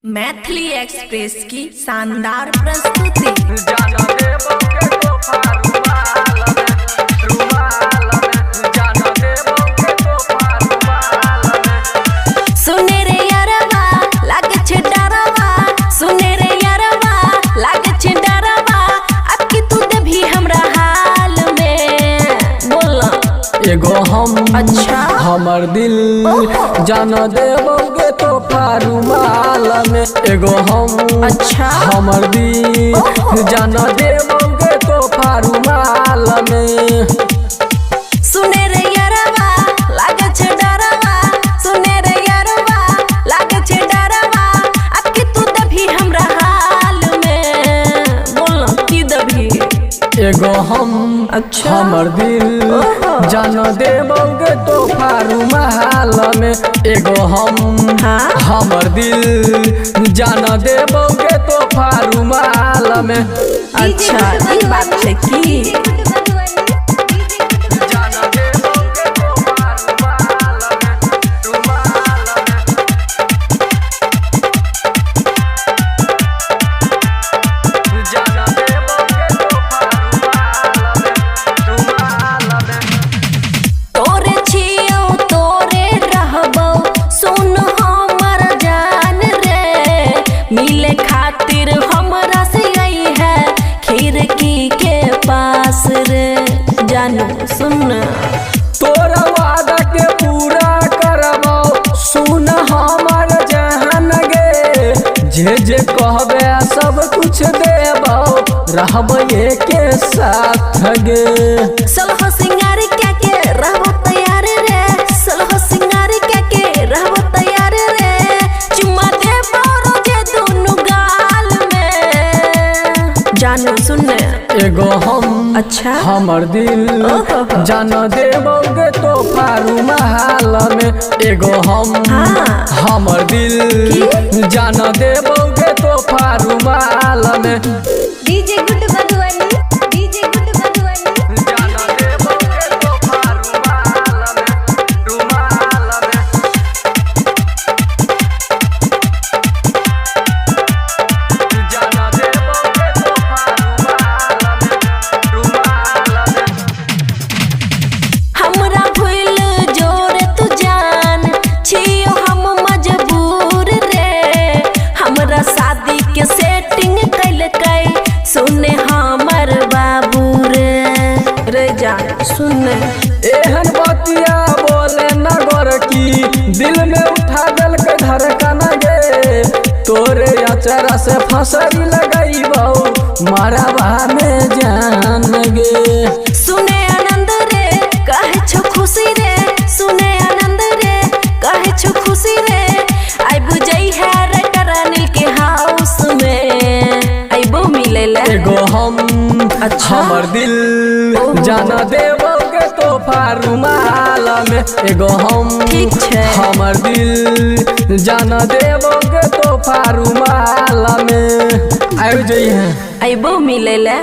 Maithili express की शानदार प्रस्तुति। सुने रे यारवा लागे छे डरवा, सुने रे यारवा लागे छे डरवा, अब की तू दे भी हमरा हाल में बोला एगो हम अच्छा हमर दिल जान देबोगे तो फारूमाल में। एगो हम अच्छा हमर दिल जान देबोगे तो फारूमाल में। सुने रे यारवा लागे छे डरवा, सुने रे यारवा लागे छे डरवा, अब की तू दे भी हमरा हाल में बोला की दबी। एगो हम अच्छा हमर दिल जान देबोगे तो फारूमाल में। एगो हम हाँ? हमर दिल जान देबोगे तो फारूमाल में। अच्छा ये बात है की मिले खातिर हमरा से आई है खिड़की के पास रे जानू सुन तोरा वादा के पूरा करबो सुन हमर जहान गे। जे कहबे सब कुछ देबो रहबे के साथ गे। सलह सिंगार क्या के रहबो तैयार रे, सलह सिंगार क्या के रहबो तैयार रे, चुम्मा देबो रोजे दोनों गाल में जानू सुन। एगो हम अच्छा हमर दिल जान देबोगे तो फारूमाल में। एगो हम हाँ? हमर दिल जान देबोगे तो फारूमाल में। DJ good Madhubani, DJ good Madhubani. जान देबोगे तो फारूमाल में, रूमाल में। जान देबोगे तो फारूमाल में, रूमाल में। हमरा भूल जोर तू जान छियो हम मजबूर रे, हमरा शादी के सेटिंग कैलकै सुने हमर बाबू रे जान सुन। एहन बतिया बोले नगर की दिल में उठा दल के धड़कन गे। तोरे अचरा से फसरी लगैबो मरवा में जान गे। सुने आनंद रे कहे छो खुशी रे, सुने आनंद रे कहे छो खुशी रे, आई बुझई है राइटर अनिल के हाउस में आइबो मिले ले। एगो हम अच्छा हमर दिल जान देबोगे तो फारूमाल में। एगो हम ठीक छै हमर दिल जान देबोगे तो फारूमाल में। आबि जइहे आइबो मिले ले।